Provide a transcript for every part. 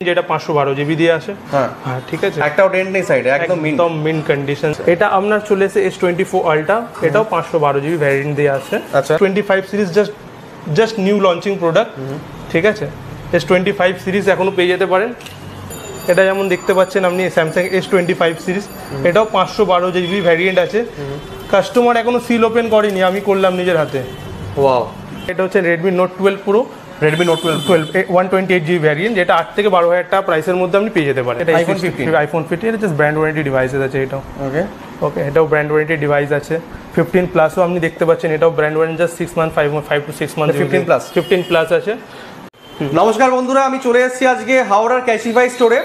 যেটা 512 জিবি দিয়ে আসে। হ্যাঁ হ্যাঁ ঠিক আছে, একটাও ডেন্ট নেই সাইডে, একদম মিন কন্ডিশন। এটা আপনার চলে এসে S24 আলট্রা, এটাও 512 জিবি ভ্যারিয়েন্ট দিয়ে আসে। আচ্ছা 25 series just new launching product, ঠিক আছে। S25 সিরিজ এখনো পেয়ে যেতে পারেন। এটা যেমন দেখতে পাচ্ছেন আপনি স্যামসাং S25 সিরিজ, এটাও 512 জিবি ভ্যারিয়েন্ট আছে। কাস্টমার এখনো সিল ওপেন করেনি, আমি করলাম নিজের হাতে। ওয়াও, এটা হচ্ছে Redmi Note 12 Pro, Redmi Note 12 128 GB variant, যেটা 8 থেকে 12,000 টাকা প্রাইসের মধ্যে আপনি পেয়ে যেতে পারেন। এটা iPhone 15, এটা জাস্ট ব্র্যান্ড ওয়ারেন্টি ডিভাইসেস আছে এটাও। ওকে ওকে, এটাও ব্র্যান্ড ওয়ারেন্টি ডিভাইস আছে। 15 প্লাসও আপনি দেখতে পাচ্ছেন, এটাও brand warranty, just 6 month 5 to 6 month. 15 plus আছে। নমস্কার বন্ধুরা, আমি চলে এসেছি আজকে হাওড়ার ক্যাশিফাই স্টোরে।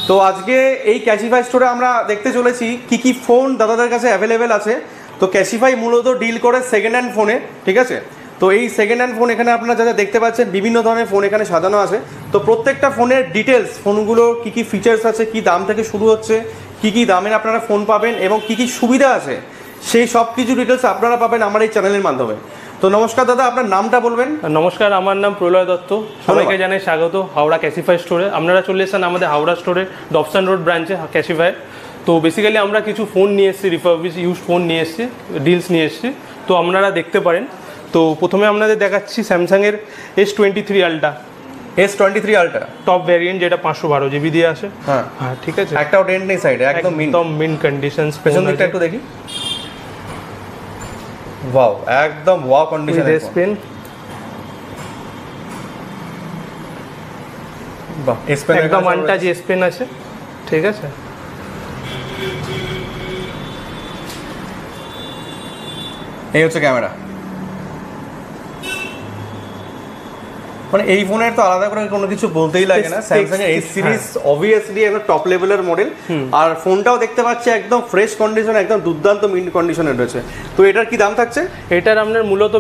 তো আজকে এই ক্যাশিফাই স্টোরে আমরা দেখতে চলেছি কি কি ফোন দাদাদের কাছে অ্যাভেলেবেল আছে। তো ক্যাশিফাই মূলত ডিল করে সেকেন্ড হ্যান্ড ফোনে, ঠিক আছে। তো এই সেকেন্ড হ্যান্ড ফোন এখানে আপনারা যা দেখতে পাচ্ছেন, বিভিন্ন ধরনের ফোন এখানে সাজানো আছে। তো প্রত্যেকটা ফোনের ডিটেলস, ফোনগুলো কি কি ফিচার্স আছে, কি দাম থেকে শুরু হচ্ছে, কি কি দামের আপনারা ফোন পাবেন এবং কি কি সুবিধা আছে, সেই সব কিছু ডিটেলস আপনারা পাবেন আমার এই চ্যানেলের মাধ্যমে। তো নমস্কার দাদা, আপনার নামটা বলবেন। নমস্কার, আমার নাম প্রলয় দত্ত। সবাইকে জানাই স্বাগত হাওড়া ক্যাশিফাই স্টোরে। আপনারা চলে এসেছেন আমাদের হাওড়া স্টোরে ডবসন রোড ব্রাঞ্চে ক্যাশিফাই। তো বেসিক্যালি আমরা কিছু ফোন নিয়ে এসেছি, রিফারবিশ ইউজড ফোন নিয়ে এসেছি, ডিলস নিয়ে এসেছি। তো আপনারা দেখতে পারেন। তো প্রথমে আপনাদের দেখাচ্ছি স্যামসাংয়ের S23 ultra. S23 ultra top variant, যেটা 512 জিবি দিয়ে আসে। হ্যাঁ হ্যাঁ ঠিক আছে, একটাও ডেন্ট নেই সাইডে, একদম মিন কন্ডিশন। পেছন দিকটা একটু দেখি। ওয়াও, একদম ওয়াও কন্ডিশন। এস পেন, বাহ, এস পেন একদম আনটাচ এস পেন আছে, ঠিক আছে। এই হচ্ছে ক্যামেরা। মানে এই ফোনের তো আলাদা করে কোনো কিছু বলতেই লাগে না। স্যামসাং এর S সিরিজ অবভিয়াসলি একটা টপ লেভেলের মডেল, আর ফোনটাও দেখতে পাচ্ছি একদম ফ্রেশ কন্ডিশন, একদম দুর্দান্ত মিন্ট কন্ডিশনে রয়েছে। তো এটার কি দাম থাকছে? এটার আপনার মূলত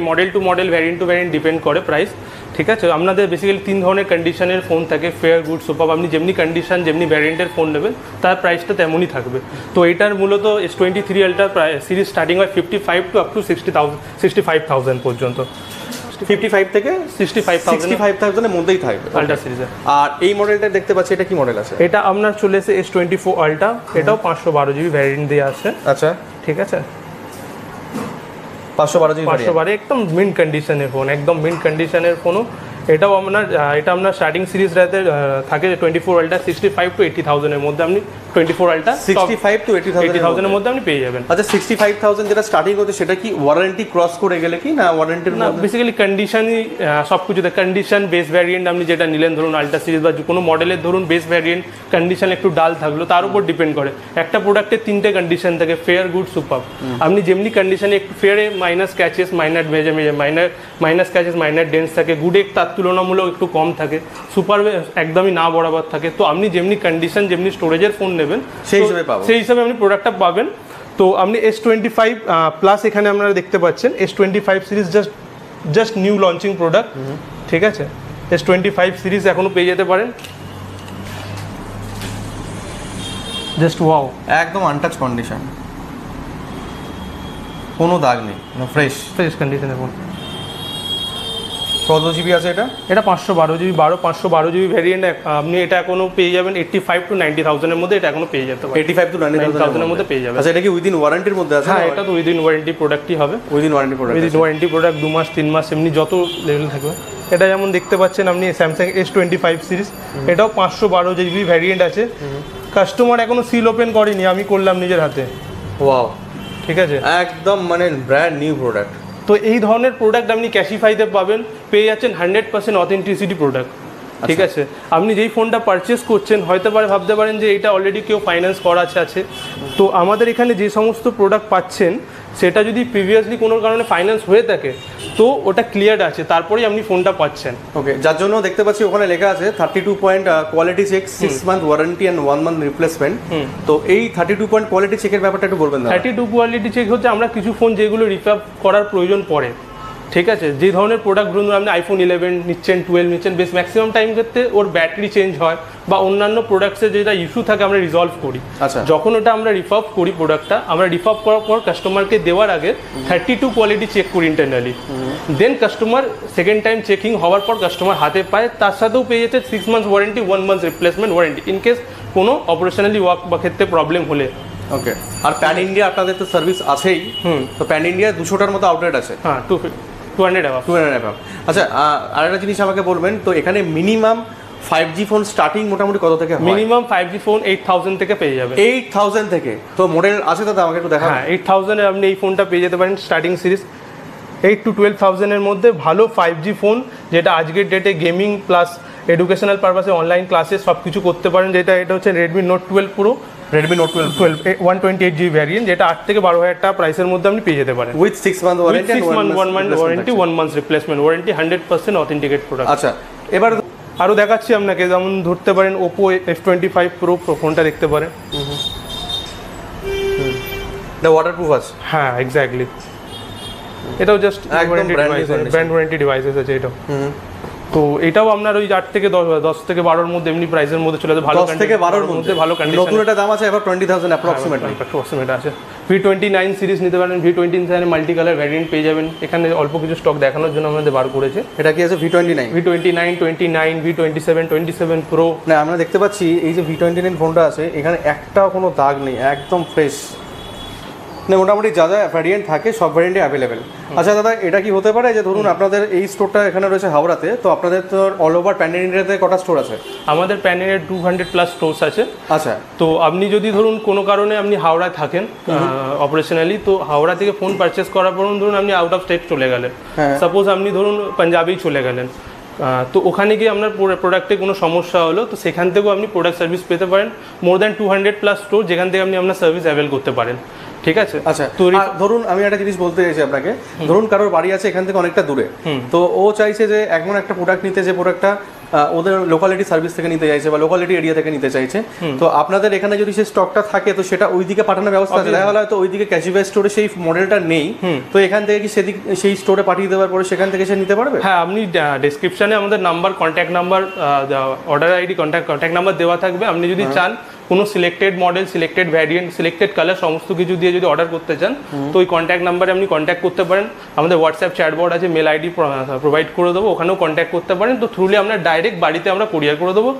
model to model, variant to variant depend করে প্রাইস, ঠিক আছে। আপনাদের বেসিক্যালি 3 ধরনের কন্ডিশনের ফোন থাকে, ফেয়ার, গুড, সুপার। আপনি যেমনি কন্ডিশন, যেমনি ভ্যারিয়েন্টের ফোন নেবেন, তার প্রাইসটা তেমনই থাকবে। তো এটার মূলত S23 আলট্রা সিরিজ স্টার্টিং হয় 55 টু আপ টু 65,000 পর্যন্ত। 55 থেকে 65,000 এর মধ্যেই থাকবে আলট্রা সিরিজে। আর এই মডেলটা দেখতে পাচ্ছি, এটা কি মডেল আছে? এটা আপনার চলে এসে S24 আলট্রা, এটাও 512 জিবি ভ্যারিয়েন্ট দিয়ে আসে। আচ্ছা ঠিক আছে, 512 জিবি, 512 একদম মিন্ট কন্ডিশনের ফোন, একদম মিন্ট কন্ডিশনের ফোনও। এটাও আপনার স্টার্টিং সিরিজ থাকে 24 আলট্রা 65 to 80,000 এর মধ্যে। আপনি 24 আলট্রা 65 to 80,000 এর মধ্যে আপনি পেয়ে যাবেন। আচ্ছা 65,000 যেটা স্টার্টিং হচ্ছে, সেটা কি ওয়ারেন্টি ক্রস করে গেলে কি না ওয়ারেন্টির না? বেসিক্যালি কন্ডিশনই সব কিছুতে। কন্ডিশন বেস ভ্যারিয়েন্ট আপনি যেটা নিলেন, ধরুন আলট্রা সিরিজ বা কোনো মডেলের ধরুন বেস ভ্যারিয়েন্ট, কন্ডিশন একটু ডাল থাকলো, তার উপর ডিপেন্ড করে। একটা প্রোডাক্টের 3টে কন্ডিশন থাকে, ফেয়ার, গুড, সুপার। আপনি যেমনি কন্ডিশনে একটু ফেয়ারে minus catches, minor minus catches, minor dents থাকে, গুডে তার তুলনামূলক একটু কম থাকে, সুপার একদমই না বরাবর থাকে। তো আপনি যেমনি কন্ডিশন, যেমনি স্টোরেজের ফোন নেবেন, সেই হিসাবে আপনি প্রোডাক্টটা পাবেন। তো আপনি S25 প্লাস এখানে আপনারা দেখতে পাচ্ছেন, S25 series just new launching product, ঠিক আছে। S25 সিরিজ এখনো পেয়ে যেতে পারেন। জাস্ট ওয়াও, একদম আনটাচ কন্ডিশন, কোনো দাগ নেই, ফ্রেশ কন্ডিশনের ফোন। কত জিবি আছে এটা? এটা 512 জিবি, 512 জিবি ভ্যারিয়েন্ট। আপনি এটা এখনো পেয়ে যাবেন 85 to 90,000 এর মধ্যে। এটা এখনো পেয়ে যেতে পারেন 85 to 90,000 এর মধ্যে পেয়ে যাবেন। আচ্ছা, এটা কি উইদিন ওয়ারেন্টির মধ্যে আছে? হ্যাঁ, এটা তো উইদিন ওয়ারেন্টি প্রোডাক্টই হবে। উইদিন ওয়ারেন্টি প্রোডাক্ট 2 মাস 3 মাস এমনি যত লেভেল থাকবে। এটা যেমন দেখতে পাচ্ছেন আপনি স্যামসাং S25 সিরিজ, এটাও 512 জিবি ভ্যারিয়েন্ট আছে। কাস্টমার এখনো সিল ওপেন করেনি, আমি করলাম নিজের হাতে। ওয়াও, ঠিক আছে, একদম মানে ব্র্যান্ড নিউ প্রোডাক্ট। তো এই ধরনের প্রোডাক্ট আপনি ক্যাশিফাইতে পাবেন, পেয়ে যাচ্ছেন 100% অথেন্টিসিটি প্রোডাক্ট, ঠিক আছে। আপনি যেই ফোনটা পারচেস করছেন, হয়তো ভাবতে পারেন যে এটা অলরেডি কেউ ফাইন্যান্স করা আছে। তো আমাদের এখানে যে সমস্ত প্রোডাক্ট পাচ্ছেন, সেটা যদি প্রিভিয়াসলি কোনো কারণে ফাইন্যান্স হয়ে থাকে, তো ওটা ক্লিয়ার আছে, তারপরেই আপনি ফোনটা পাচ্ছেন। ওকে, যার জন্য দেখতে পাচ্ছি ওখানে লেখা আছে 32 point quality check, 6 month warranty and 1 month replacement. তো এই 32 পয়েন্ট কোয়ালিটি চেকের ব্যাপারটা একটু বলবেন না? 32 কোয়ালিটি চেক হচ্ছে আমরা কিছু ফোন যেগুলো রিপেয়ার করার প্রয়োজন পড়ে, ঠিক আছে, যে ধরনের প্রোডাক্ট ধরুন আপনি আইফোন 11 নিচ্ছেন, 12 নিচ্ছেন, বেশ ম্যাক্সিমাম টাইম ক্ষেত্রে ওর ব্যাটারি চেঞ্জ হয় বা অন্যান্য প্রোডাক্টসে যেটা ইস্যু থাকে আমরা রিজলভ করি। আচ্ছা, যখন ওটা আমরা রিফার্ব করি প্রোডাক্টটা, আমরা রিফার্ব করার পর কাস্টমারকে দেওয়ার আগে 32 কোয়ালিটি চেক করি ইন্টারনালি, দেন কাস্টমার সেকেন্ড টাইম চেকিং হওয়ার পর কাস্টমার হাতে পায়, তার সাথেও পেয়ে যাচ্ছে 6 months warranty, 1 month replacement warranty in case কোনো অপারেশনালি ওয়ার্ক বা ক্ষেত্রে প্রবলেম হলে। ওকে, আর প্যান ইন্ডিয়া আপনাদের তো সার্ভিস আছেই, তো প্যান ইন্ডিয়া 200টার মতো আউটলেট আছে। হ্যাঁ, 200 অ্যাবাভ। আচ্ছা, আর একটা জিনিস আমাকে বলবেন, তো এখানে মিনিমাম 5G ফোন স্টার্টিং মোটামুটি কত থেকে হয়? মিনিমাম 5G ফোন 8000 থেকে পেয়ে যাবেন। 8000 থেকে? তো মডেল আছে দাদা, আমাকে একটু দেখান। হ্যাঁ, 8000 এ আপনি এই ফোনটা পেয়ে যেতে পারেন স্টার্টিং সিরিজ। 8 to 12,000 এর মধ্যে ভালো 5G ফোন, যেটা আজকের ডেটে গেমিং প্লাস এডুকেশনাল পারপাসে অনলাইন ক্লাসে সব কিছু করতে পারেন। এটা হচ্ছে Redmi note 12 pro, Redmi note 12 128GB variant, যেটা 8 থেকে 12,000 টাকা প্রাইসের মধ্যে আপনি পেয়ে যেতে পারেন with 6 month warranty, 1 month replacement warranty, 100% authenticate product. আচ্ছা, এবার আরও দেখাচ্ছি আপনাকে, যেমন ধরতে পারেন ওপো F25 প্রো ফোনটা দেখতে পারেন। এটা ওয়াটারপ্রুফ আছে? হ্যাঁ, এক্স্যাক্টলি। এটাও জাস্ট ব্র্যান্ড ওয়ারেন্টি ডিভাইসেস আছে এটাও। তো এটাও আপনার ওই 8 থেকে 10 থেকে 12 মধ্যে এমনি প্রাইসের মধ্যে চলে যায়, ভালো 10 থেকে 12 মধ্যে ভালো কন্ডিশন। নতুন এটা দাম আছে এবার 20,000 অ্যাপ্রক্সিমেট আছে। V29 সিরিজ নিতে পারেন, V29 মাল্টি কালার ভ্যারিয়েন্ট পেয়ে যাবেন। এখানে অল্প কিছু স্টক দেখানোর জন্য আমাদের বার করেছে। এটা কি আছে? V29, V27, 27 pro. না, আমরা দেখতে পাচ্ছি এই যে V29 ফোনটা আছে, এখানে একটাও কোনো দাগ নেই, একদম ফ্রেশ। না, মোটামুটি যা যা ভ্যারিয়েন্ট থাকে সব ভ্যারিয়েন্টে অ্যাভেলেবেল। আচ্ছা দাদা, এটা কি হতে পারে যে ধরুন আপনাদের এই স্টোরটা এখানে রয়েছে হাওড়াতে, তো আপনাদের তো অল ওভার প্যান ইন্ডিয়াতে কটা স্টোর আছে? আমাদের প্যান ইন্ডিয়ার 200+ স্টোরস আছে। আচ্ছা, তো আপনি যদি ধরুন কোনো কারণে আপনি হাওড়ায় থাকেন অপারেশনালি, তো হাওড়া থেকে ফোন পারচেস করার পর ধরুন আপনি আউট অফ স্টেট চলে গেলেন, সাপোজ আপনি ধরুন পাঞ্জাবেই চলে গেলেন, তো ওখানে গিয়ে আপনার প্রোডাক্টে কোনো সমস্যা হলো, তো সেখান থেকেও আপনি প্রোডাক্ট সার্ভিস পেতে পারেন। মোর দ্যান 200+ স্টোর, যেখান থেকে আপনি আপনার সার্ভিস অ্যাভেল করতে পারেন। ঠিক আছে। আচ্ছা, তো ধরুন আমি একটা জিনিস বলতে চাইছি আপনাকে, ধরুন কারোর বাড়ি আছে এখান থেকে অনেকটা দূরে, তো ও চাইছে যে এমন একটা প্রোডাক্ট নিতে, যে প্রোডাক্টটা ওদের লোকালিটি সার্ভিস থেকে নিতে চাইছে বা লোকালিটি এরিয়া থেকে নিতে চাইছে, তো আপনাদের এখানে যদি সেই স্টকটা থাকে তো সেটা ওইদিকে পাঠানোর ব্যবস্থা আছে? দেখা গেল হয়তো ওইদিকে ক্যাশিফাই স্টোরে সেই মডেলটা নেই, তো এখান থেকে কি সেই স্টোরে পাঠিয়ে দেওয়ার পরে সেখান থেকে সে নিতে পারবে? হ্যাঁ, আপনি ডেসক্রিপশনে আমাদের number, contact number, order ID, contact number দেওয়া থাকবে। আপনি যদি চান কোনো selected model, selected variant, selected colour সমস্ত কিছু দিয়ে যদি অর্ডার করতে চান, তো ওই কন্ট্যাক্ট নাম্বারে আপনি কন্ট্যাক্ট করতে পারেন। আমাদের হোয়াটসঅ্যাপ চ্যাটবট আছে, মেল আইডি প্রোভাইড করে দেবো, ওখানেও কন্ট্যাক্ট করতে পারেন। তো থ্রুলি আমরা ডাইরেক্ট বাড়িতে আমরা কুরিয়ার করে দেবো।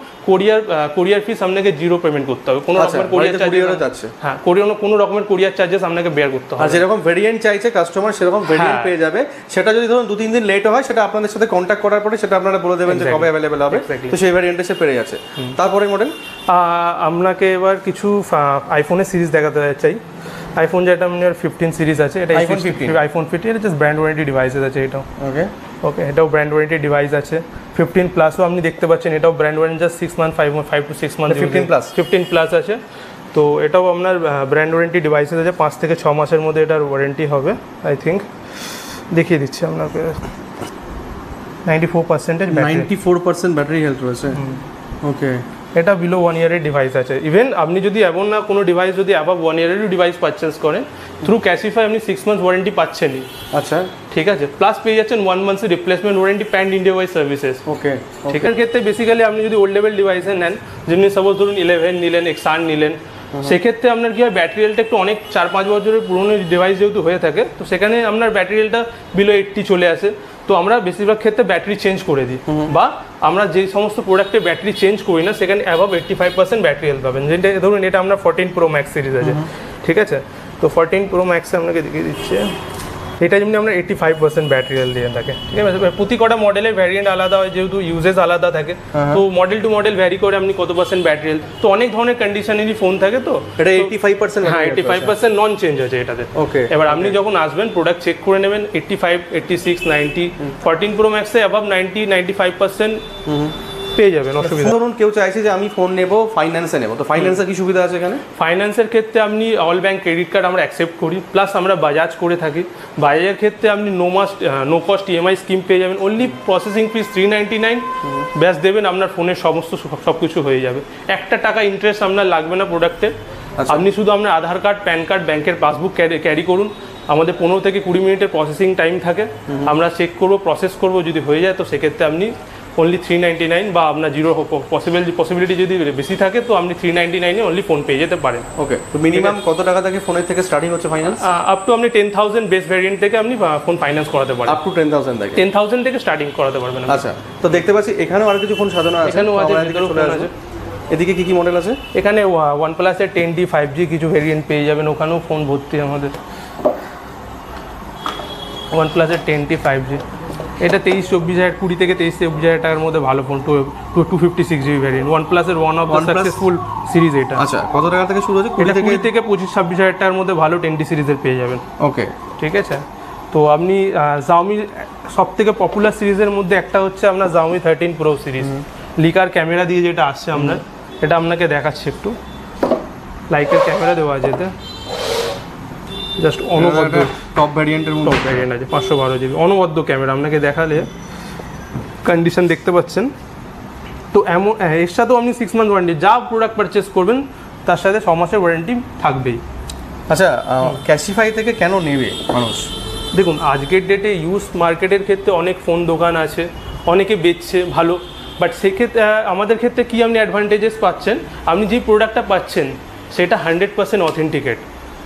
কুরিয়ার ফিস আপনাকে 0 পেমেন্ট করতে হবে, কোনো রকমের কুরিয়ার চার্জেস। হ্যাঁ, কোনো রকমের কুরিয়ার চার্জেস আপনাকে বেয়ার করতে হবে। আর যেরকম ভেরিয়েন্ট চাইছে কাস্টমার সেরকম ভেরিয়েন্ট পেয়ে যাবে। সেটা যদি ধরুন 2-3 দিন লেট হয়, সেটা আপনাদের সাথে কন্ট্যাক্ট করার পরে সেটা আপনারা বলে দেবেন যে কবে অ্যাভেলেবেল হবে, তো সেই ভেরিয়েন্টে সে পেয়ে যাচ্ছে। তারপরে মডেল আপনাকে এবার কিছু আইফোনের সিরিজ দেখাতে চাই। আইফোন যেটা আপনার 15 সিরিজ আছে, এটা আইফোন 15, এটা জাস্ট ব্র্যান্ড ওয়ারেন্টি ডিভাইসেস আছে। এটাও ওকে, এটাও ব্র্যান্ড ওয়ারেন্টি ডিভাইস আছে। 15+ও আপনি দেখতে পাচ্ছেন, এটাও brand warranty, just 5 to 6 month. 15+ আছে, তো এটাও আপনার ব্র্যান্ড ওয়ারেন্টি ডিভাইসেস আছে। 5 থেকে 6 মাসের মধ্যে এটার ওয়ারেন্টি হবে আই থিঙ্ক। দেখিয়ে দিচ্ছি আপনাকে, 94% ব্যাটারি হেলথ রয়েছে। ওকে, এটা বিলো 1 ইয়ারের ডিভাইস আছে। ইভেন আপনি যদি এমন না কোনো ডিভাইস যদি অ্যাবাভ 1 ইয়ারেরও ডিভাইস পারচেস করেন, থ্রু ক্যাশিফাই আপনি 6 মান্থস ওয়ারেন্টি পাচ্ছেনই। আচ্ছা, ঠিক আছে, প্লাস পেয়ে যাচ্ছেন 1 মান্থের replacement warranty pan India wise services. Okay, ঠিক আছে। ক্ষেত্রে বেসিক্যালি আপনি যদি ওল্ড লেভেল ডিভাইসে নেন, যেমনি সাপোজ ধরুন 11 নিলেন, XR নিলেন, সেক্ষেত্রে আপনার কি হয়, ব্যাটারি হেলথটা একটু অনেক 4-5 বছরের পুরোনো ডিভাইস যেহেতু হয়ে থাকে, তো সেখানে আপনার ব্যাটারি হেলথটা বিলো 80 চলে আসে। তো আমরা বেশিরভাগ ক্ষেত্রে ব্যাটারি চেঞ্জ করে দিই, বা আমরা যে সমস্ত প্রোডাক্টে ব্যাটারি চেঞ্জ করি না, সেখানে অ্যাবাভ 85% ব্যাটারি হেলথ পাবেন। যেটা ধরুন এটা আমরা 14 Pro Max সিরিজ আছে, ঠিক আছে। তো 14 Pro Max আপনাকে দেখিয়ে দিচ্ছে, এটা যেমনি আমরা 85% ব্যাটারি হেলথ দিয়ে থাকে। ঠিক আছে, প্রতি কটা মডেলের ভ্যারিয়েন্ট আলাদা হয়, যেহেতু ইউজেস আলাদা থাকে, তো মডেল টু মডেল ভ্যারি করে আপনি কত % ব্যাটারি হেলথ। তো অনেক ধরনের কন্ডিশনেরই ফোন থাকে, তো এটা 85%, হ্যাঁ 85% নন চেঞ্জ আছে এটাতে। ওকে, এবার আপনি যখন আসবেন প্রোডাক্ট চেক করে নেবেন, 85, 86, 90, 14 Pro Max এ অ্যাবাভ 90-95% পেয়ে যাবেন, অসুবিধা। ধরুন কেউ চাইছে যে আমি ফোন নেব, ফাইন্যান্সে নেব, তো ফাইন্যান্সে কি সুবিধা আছে এখানে? ফাইন্যান্সের ক্ষেত্রে আপনি অল ব্যাংক ক্রেডিট কার্ড আমরা অ্যাকসেপ্ট করি, প্লাস আমরা বাজাজ করে থাকি। বাজাজের ক্ষেত্রে আপনি নো কস্ট EMI স্কিম পেয়ে যাবেন। অনলি প্রসেসিং ফিস 399 ব্যাস দেবেন, আপনার ফোনের সমস্ত সব কিছু হয়ে যাবে। 1 টাকা ইন্টারেস্ট আপনার লাগবে না প্রোডাক্টে। আপনি শুধু আপনার আধার কার্ড, প্যান কার্ড, ব্যাংকের পাসবুক ক্যারি করুন, আমাদের 15 থেকে 20 মিনিটের প্রসেসিং টাইম থাকে। আমরা চেক করব, প্রসেস করব, যদি হয়ে যায় তো সেক্ষেত্রে আপনি অনলি 399 বা আপনার জিরো পসিবিলিটি যদি বেশি থাকে তো আপনি 399 এ অনলি ফোন পেয়ে যেতে পারেন। ওকে, তো মিনিমাম কত টাকা থেকে ফোনের থেকে স্টার্টিং হচ্ছে ফাইন্যান্স? আপ টু আপনি 10,000 বেস ভ্যারিয়েন্ট থেকে আপনি ফোন ফাইন্যান্স করাতে পারেন। আপ টু 10,000 থেকে? 10,000 থেকে স্টার্টিং করাতে পারবেন। আচ্ছা, তো দেখতে পাচ্ছি এখানেও আর কিছু ফোন সাজানো আছে। এখানেও আছে, এদিকে কি কি মডেল আছে? এখানে OnePlus এর 10T 5G কিছু ভেরিয়েন্ট পেয়ে যাবেন, ওখানেও ফোন ভর্তি আমাদের। OnePlus এর 10T 5G এটা 23-24,000, 20 থেকে 23-24,000 টাকার মধ্যে ভালো ফোন, 256GB ভ্যারিয়েন্ট। OnePlus এর one of the successful series এটা। আচ্ছা, কত টাকা থেকে শুরু হচ্ছে? 20 থেকে 25-26,000 টাকার মধ্যে ভালো 10T সিরিজের পেয়ে যাবেন। ওকে, ঠিক আছে। তো আপনি Xiaomi সব থেকে পপুলার সিরিজের মধ্যে একটা হচ্ছে আপনার Xiaomi 13 Pro series, liquor camera দিয়ে যেটা আসছে আপনার, এটা আপনাকে দেখাচ্ছি একটু। লাইকের ক্যামেরা দেওয়া আছে এতে, জাস্ট অনবদ্য টপ ভ্যারিয়েন্টের মধ্যে ভ্যারিয়েন্ট আছে, 512GB অনবদ্য ক্যামেরা। আপনাকে দেখালে কন্ডিশন দেখতে পাচ্ছেন। তো এমন এর সাথেও আপনি 6 মান্থ ওয়ারেন্টি, যা প্রোডাক্ট পারচেস করবেন তার সাথে 6 মাসের ওয়ারেন্টি থাকবেই। আচ্ছা, ক্যাশিফাই থেকে কেন নেবে মানুষ? দেখুন, আজকের ডেটে ইউজ মার্কেটের ক্ষেত্রে অনেক ফোন দোকান আছে, অনেকে বেচছে ভালো, বাট সেক্ষেত্রে আমাদের ক্ষেত্রে কি আপনি অ্যাডভান্টেজেস পাচ্ছেন, আপনি যেই প্রোডাক্টটা পাচ্ছেন সেটা 100% অথেন্টিকেট,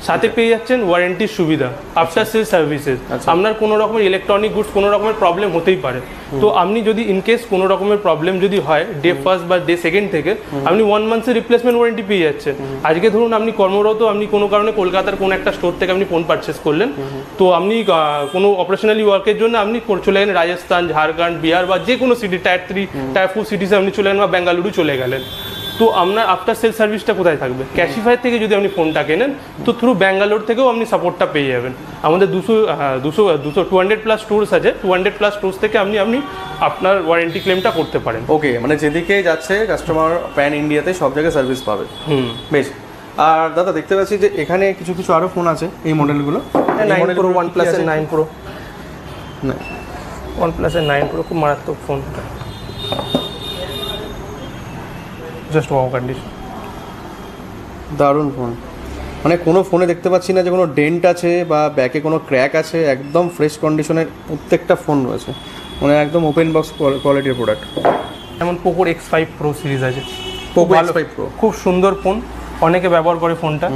সাথে পেয়ে যাচ্ছেন ওয়ারেন্টির সুবিধা, আফটার সেল সার্ভিসেস। আপনার কোনো রকমের ইলেকট্রনিক গুডস কোনো রকমের প্রবলেম হতেই পারে, তো আপনি যদি ইনকেস কোনো রকমের প্রবলেম যদি হয় ডে ফার্স্ট বা ডে সেকেন্ড থেকে আপনি 1 মান্থের রিপ্লেসমেন্ট ওয়ারেন্টি পেয়ে যাচ্ছেন। আজকে ধরুন আপনি কর্মরত, আপনি কোনো কারণে কলকাতার কোনো একটা স্টোর থেকে আপনি ফোন পারচেস করলেন, তো আপনি কোনো অপারেশনালি ওয়ার্কের জন্য আপনি চলে গেলেন রাজস্থান, ঝাড়খণ্ড, বিহার বা যে কোনো সিটি, টায়ার 3 টায়ার 4 সিটিসে আপনি চলে গেলেন বা বেঙ্গালুরু চলে গেলেন, তো আপনার আফটার সেল সার্ভিসটা কোথায় থাকবে? ক্যাশিফাই থেকে যদি আপনি ফোনটা কেনেন তো থ্রু ব্যাঙ্গালোর থেকেও আপনি সাপোর্টটা পেয়ে যাবেন। আমাদের 200+ স্টোর্স আছে, 200+ স্টোর্স থেকে আপনি আপনার ওয়ারেন্টি ক্লেমটা করতে পারেন। ওকে, মানে যেদিকে যাচ্ছে কাস্টমার প্যান ইন্ডিয়াতে সব জায়গায় সার্ভিস পাবে। বেশ। আর দাদা দেখতে পাচ্ছি যে এখানে কিছু কিছু আরও ফোন আছে, এই মডেলগুলো 9 Pro, OnePlus এর 9 Pro, OnePlus এর 9 Pro খুব মারাত্মক ফোন, জাস্ট ওয়াও কন্ডিশন, দারুণ ফোন। মানে কোনো ফোনে দেখতে পাচ্ছি না যে কোনো ডেন্ট আছে বা ব্যাকে কোনো ক্র্যাক আছে, একদম ফ্রেশ কন্ডিশনের প্রত্যেকটা ফোন রয়েছে, মানে একদম ওপেন বক্স কোয়ালিটির প্রোডাক্ট। যেমন পোকোর X5 Pro সিরিজ আছে, পোকো X5 Pro খুব সুন্দর ফোন, অনেকে ব্যবহার করে ফোনটা,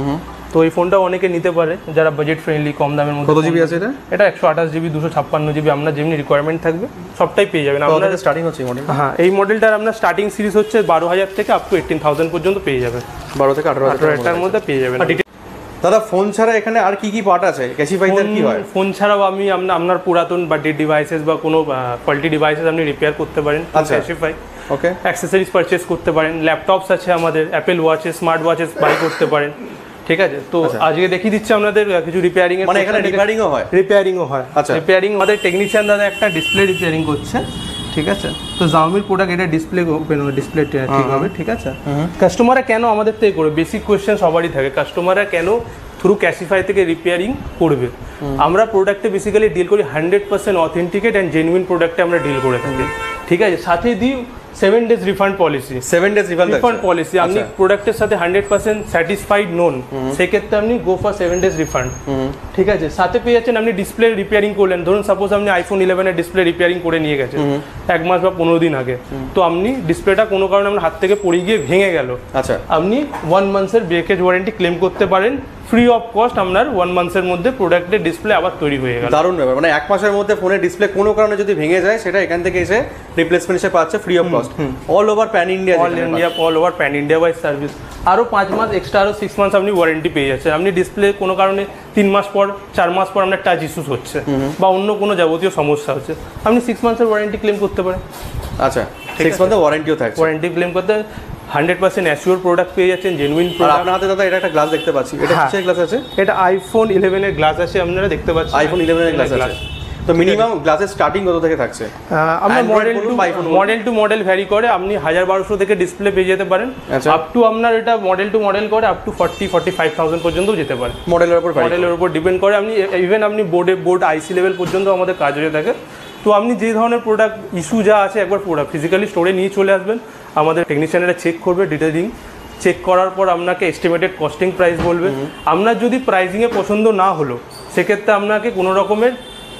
তো এই ফোনটা অনেকে নিতে পারে যারা বাজেট ফ্রেন্ডলি, কম দামের মধ্যে। কত জিবি আছে এটা? এটা 128GB, 256GB, আপনার যেমনি রিকোয়ারমেন্ট থাকবে সবটাই পেয়ে যাবেন। আপনাদের স্টার্টিং হচ্ছে এই মডেল? হ্যাঁ, এই মডেলটার আপনার স্টার্টিং সিরিজ হচ্ছে 12,000 থেকে আপ টু 18,000 পর্যন্ত পেয়ে যাবেন, 12 থেকে 18,000 টাকার মধ্যে পেয়ে যাবেন। দাদা ফোন ছাড়া এখানে আর কি কি পার্ট আছে ক্যাশিফাইতে? কি হয় ফোন ছাড়াও আমি আপনার পুরাতন বা ডেড ডিভাইসেস বা কোনো ফল্টি ডিভাইসেস আপনি রিপেয়ার করতে পারেন ক্যাশিফাই। ওকে, অ্যাক্সেসরিজ পারচেস করতে পারেন, ল্যাপটপস আছে আমাদের, Apple watches, smart watches buy করতে পারেন। ঠিক আছে, তো আজকে দেখিয়ে দিচ্ছি আপনাদের কিছু রিপেয়ারিং এর, মানে এখানে রিপেয়ারিংও হয়? রিপেয়ারিংও হয়। আচ্ছা, রিপেয়ারিং আমাদের টেকনিশিয়ান দাদা একটা ডিসপ্লে রিপেয়ারিং করছে। ঠিক আছে, তো Xiaomi প্রোডাক্ট, এটা ডিসপ্লে ওপেন হবে, ডিসপ্লে ঠিক হবে। ঠিক আছে, কাস্টমাররা কেন আমাদের থেকে করবে, বেসিক কোয়েশ্চেন সবারই থাকে, কাস্টমাররা কেন থ্রু ক্যাশিফাই থেকে রিপেয়ারিং করবে? আমরা প্রোডাক্টে বেসিক্যালি ডিল করি 100% অথেন্টিকেট অ্যান্ড জেনুইন প্রোডাক্টে আমরা ডিল করে থাকি। ঠিক আছে, সাথে দিই 7 days refund policy. 7 days refund policy, আপনি প্রোডাক্টের সাথে 100% স্যাটিসফাইড নন, সেক্ষেত্রে আপনি গো ফর 7 days রিফান্ড। ঠিক আছে, সাথে পেয়ে যাচ্ছেন আপনি ডিসপ্লে রিপেয়ারিং করলেন, ধরুন সাপোজ আপনি iPhone 11 এর ডিসপ্লে রিপেয়ারিং করে নিয়ে গেছেন 1 মাস বা 15 দিন আগে, তো আপনি ডিসপ্লেটা কোনো কারণে আপনার হাত থেকে পড়ে গিয়ে ভেঙে গেল, আচ্ছা, আপনি 1 মান্থের ব্রেকেজ ওয়ারেন্টি ক্লেম করতে পারেন ফ্রি অফ কস্ট। আপনার 1 মান্থের মধ্যে প্রোডাক্টের ডিসপ্লে আবার তৈরি হয়ে গেল। দারুণ ব্যাপার, মানে 1 মাসের মধ্যে ফোনের ডিসপ্লে কোনো কারণে যদি ভেঙে যায় সেটা এখান থেকে এসে রিপ্লেসমেন্ট হিসেবে পাচ্ছে free of cost, all over pan India, all over pan India wise service. আরও 5 মাস এক্সট্রা, আরও 6 মান্থস আপনি ওয়ারেন্টি পেয়ে যাচ্ছেন। আপনি ডিসপ্লে কোনো কারণে 3 মাস পর, 4 মাস পর আপনার টাচ ইস্যুস হচ্ছে বা অন্য কোনো যাবতীয় সমস্যা হচ্ছে, আপনি 6 মান্থসের ওয়ারেন্টি ক্লেম করতে পারেন। আচ্ছা, 6 মান্থের ওয়ারেন্টিও থাকছে। ওয়ারেন্টি ক্লেম করতে 100% অ্যাসিওর প্রোডাক্ট পেয়ে যাচ্ছেন, জেনুইন প্রোডাক্ট। আপনার হাতে দাদা এটা একটা গ্লাস দেখতে পাচ্ছি, এটা কিসের গ্লাস আছে? এটা iPhone 11 এর গ্লাস আছে, আপনারা দেখতে পাচ্ছেন iPhone 11 এর গ্লাস আছে। তো মিনিমাম গ্লাসের স্টার্টিং কত থেকে থাকছে? আমরা মডেল টু মডেল ভ্যারি করে, আপনি 1000-1200 থেকে ডিসপ্লে পেয়ে যেতে পারেন, আপ টু আপনার এটা মডেল টু মডেল করে আপ টু 40-45,000 পর্যন্ত যেতে পারে। মডেলের উপর ডিপেন্ড করে। আপনি ইভেন আপনি বোর্ড আইসি লেভেল পর্যন্ত আমাদের কাজ হয়ে থাকে। তো আপনি যে ধরনের প্রোডাক্ট ইস্যু যা আছে একবার প্রোডাক্ট ফিজিক্যালি স্টোরে নিয়ে চলে আসবেন, আমাদের টেকনিশিয়ানরা চেক করবে, ডিটেইলিং চেক করার পর আপনাকে এস্টিমেটেড কস্টিং প্রাইস বলবে। আপনার যদি প্রাইসিংয়ে পছন্দ না হলো সেক্ষেত্রে আপনাকে কোনো রকমের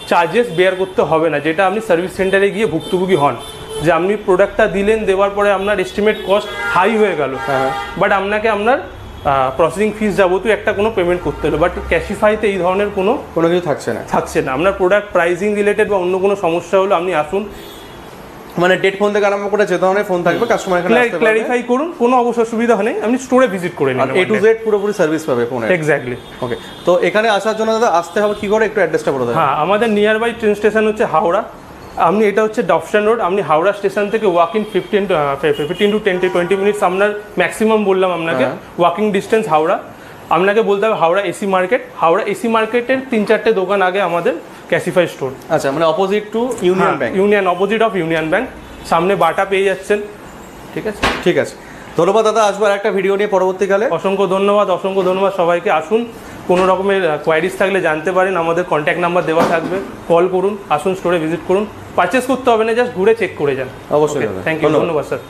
চার্জেস বেয়ার করতে হবে না, যেটা আপনি সার্ভিস সেন্টারে গিয়ে ভুক্তভোগী হন, যে আপনি প্রোডাক্টটা দিলেন, দেওয়ার পরে আপনার এস্টিমেট কস্ট হাই হয়ে গেল, বাট আপনাকে আপনার প্রসেসিং ফিস যাবতীয় একটা কোনো পেমেন্ট করতে হলো। বাট ক্যাশিফাইতে এই ধরনের কোনো কিছু থাকছে না। আপনার প্রোডাক্ট প্রাইসিং রিলেটেড বা অন্য কোনো সমস্যা হলো আপনি আসুন, মানে ডেট ফোন থেকে আরম্ভ করে যে ধরনের ফোন থাকবে কাস্টমার এখানে আসতে পারবে, ক্ল্যারিফাই করুন, কোনো অবশ্য অসুবিধা নেই, আপনি স্টোরে ভিজিট করে নিন, A to Z পুরোপুরি সার্ভিস পাবে ফোনে। এক্স্যাক্টলি। ওকে, তো এখানে আসার জন্য দাদা আসতে হবে কি করে, একটু অ্যাড্রেসটা বলে দেন। হ্যাঁ, আমাদের নিয়ার বাই ট্রেন স্টেশন হচ্ছে হাওড়া। আপনি এটা হচ্ছে ডবসন রোড, আপনি হাওড়া স্টেশন থেকে ওয়াকিং 15 to 20 মিনিটস আপনার ম্যাক্সিমাম বললাম আপনাকে, ওয়াকিং ডিস্টেন্স হাওড়া। আপনাকে বলতে হবে Howrah AC market, Howrah AC মার্কেটের 3-4টে দোকান আগে আমাদের ক্যাশিফাই স্টোর। আচ্ছা, মানে opposite to union bank. Union, opposite of union bank, সামনে বাটা পেয়ে যাচ্ছেন। ঠিক আছে, ঠিক আছে, ধন্যবাদ দাদা। আসবো আর একটা ভিডিও নিয়ে পরবর্তীকালে। অসংখ্য ধন্যবাদ সবাইকে। আসুন, কোনো রকমের কোয়ারিজ থাকলে জানতে পারেন, আমাদের কন্ট্যাক্ট নাম্বার দেওয়া থাকবে, কল করুন, আসুন স্টোরে ভিজিট করুন, পারচেস করতে হবে না, জাস্ট ঘুরে চেক করে যান। অবশ্যই, থ্যাংক ইউ, ধন্যবাদ স্যার।